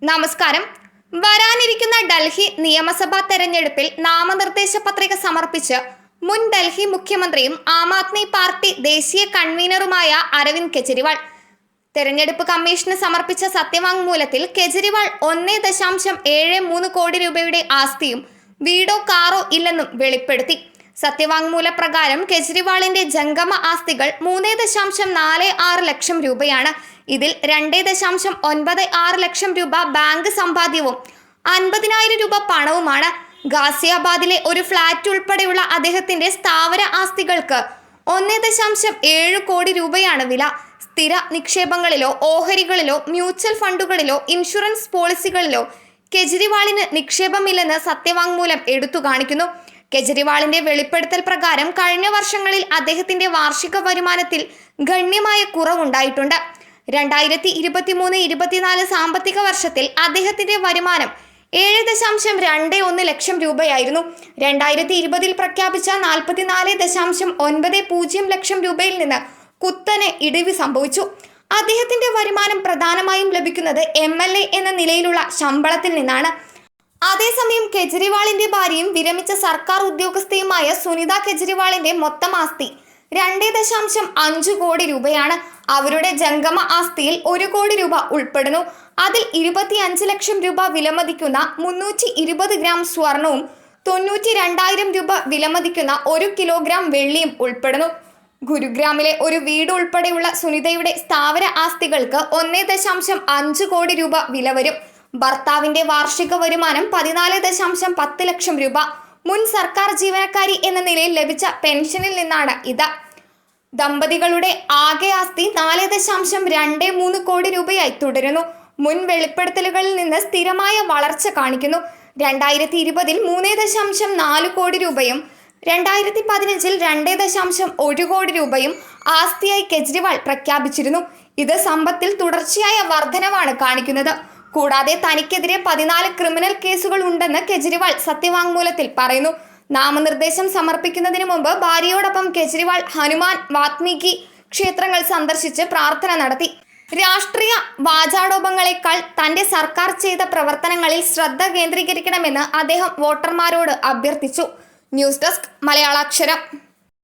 നമസ്കാരം. വരാനിരിക്കുന്ന ഡൽഹി നിയമസഭാ തെരഞ്ഞെടുപ്പിൽ നാമനിർദ്ദേശ പത്രിക സമർപ്പിച്ച് മുൻ ഡൽഹി മുഖ്യമന്ത്രിയും ആം ആദ്മി പാർട്ടി ദേശീയ കൺവീനറുമായ അരവിന്ദ് കെജ്രിവാൾ തെരഞ്ഞെടുപ്പ് കമ്മീഷന് സമർപ്പിച്ച സത്യവാങ്മൂലത്തിൽ കെജ്രിവാൾ 1.73 കോടി രൂപയുടെ ആസ്തിയും വീടോ കാറോ ഇല്ലെന്നും വെളിപ്പെടുത്തി. സത്യവാങ്മൂല പ്രകാരം കെജ്രിവാളിന്റെ ജംഗമ ആസ്തികൾ 3.46 ലക്ഷം രൂപയാണ്. ഇതിൽ 2.96 ലക്ഷം രൂപ ബാങ്ക് സമ്പാദ്യവും 50,000 രൂപ പണവുമാണ്. ഗാസിയാബാദിലെ ഒരു ഫ്ളാറ്റ് ഉൾപ്പെടെയുള്ള അദ്ദേഹത്തിന്റെ സ്ഥാവര ആസ്തികൾക്ക് 1.7 കോടി രൂപയാണ് വില. സ്ഥിര നിക്ഷേപങ്ങളിലോ ഓഹരികളിലോ മ്യൂച്വൽ ഫണ്ടുകളിലോ ഇൻഷുറൻസ് പോളിസികളിലോ കെജ്രിവാളിന് നിക്ഷേപമില്ലെന്ന് സത്യവാങ്മൂലം എടുത്തു കാണിക്കുന്നു. കെജ്രിവാളിന്റെ വെളിപ്പെടുത്തൽ പ്രകാരം കഴിഞ്ഞ വർഷങ്ങളിൽ അദ്ദേഹത്തിന്റെ വാർഷിക വരുമാനത്തിൽ ഗണ്യമായ കുറവുണ്ടായിട്ടുണ്ട്. 2023-24 സാമ്പത്തിക വർഷത്തിൽ അദ്ദേഹത്തിന്റെ വരുമാനം 7.21 ലക്ഷം രൂപയായിരുന്നു. 2020 പ്രഖ്യാപിച്ച 44.90 ലക്ഷം രൂപയിൽ നിന്ന് കുത്തനെ ഇടിവ് സംഭവിച്ചു. അദ്ദേഹത്തിന്റെ വരുമാനം പ്രധാനമായും ലഭിക്കുന്നത് MLA എന്ന നിലയിലുള്ള ശമ്പളത്തിൽ നിന്നാണ്. അതേസമയം കെജ്രിവാളിന്റെ ഭാര്യയും വിരമിച്ച സർക്കാർ ഉദ്യോഗസ്ഥയുമായ സുനിത കെജ്രിവാളിന്റെ മൊത്തം ആസ്തി 2.5 കോടി രൂപയാണ്. അവരുടെ ജംഗമ ആസ്തിയിൽ 1 കോടി രൂപ ഉൾപ്പെടുന്നു. അതിൽ 25 ലക്ഷം രൂപ വിലമതിക്കുന്ന 320 ഗ്രാം സ്വർണവും 92,000 രൂപ വിലമതിക്കുന്ന 1 കിലോഗ്രാം വെള്ളിയും ഉൾപ്പെടുന്നു. ഗുരുഗ്രാമിലെ ഒരു വീട് ഉൾപ്പെടെയുള്ള സുനിതയുടെ സ്ഥാവര ആസ്തികൾക്ക് 1.5 കോടി രൂപ വില വരും. ഭർത്താവിന്റെ വാർഷിക വരുമാനം 14.10 ലക്ഷം രൂപ. മുൻ സർക്കാർ ജീവനക്കാരി എന്ന നിലയിൽ ലഭിച്ച പെൻഷനിൽ നിന്നാണ് ഇത്. ദമ്പതികളുടെ ആകെ ആസ്തി 4.23 കോടി രൂപയായി തുടരുന്നു. മുൻ വെളിപ്പെടുത്തലുകളിൽ നിന്ന് സ്ഥിരമായ വളർച്ച കാണിക്കുന്നു. 2020 3.4 കോടി രൂപയും 2015 2.1 കോടി രൂപയും ആസ്തിയായി കെജ്രിവാൾ പ്രഖ്യാപിച്ചിരുന്നു. ഇത് സമ്പത്തിൽ തുടർച്ചയായ വർധനവാണ് കാണിക്കുന്നത്. കൂടാതെ തനിക്കെതിരെ 14 ക്രിമിനൽ കേസുകൾ ഉണ്ടെന്ന് കെജ്രിവാൾ സത്യവാങ്മൂലത്തിൽ പറയുന്നു. നാമനിർദ്ദേശം സമർപ്പിക്കുന്നതിന് മുമ്പ് ഭാര്യയോടൊപ്പം കെജ്രിവാൾ ഹനുമാൻ വാത്മീകി ക്ഷേത്രങ്ങൾ സന്ദർശിച്ച് പ്രാർത്ഥന നടത്തി. രാഷ്ട്രീയ വാചാടോപങ്ങളെക്കാൾ തന്റെ സർക്കാർ ചെയ്ത പ്രവർത്തനങ്ങളിൽ ശ്രദ്ധ കേന്ദ്രീകരിക്കണമെന്ന് അദ്ദേഹം വോട്ടർമാരോട് അഭ്യർത്ഥിച്ചു. News desk മലയാളാക്ഷരം.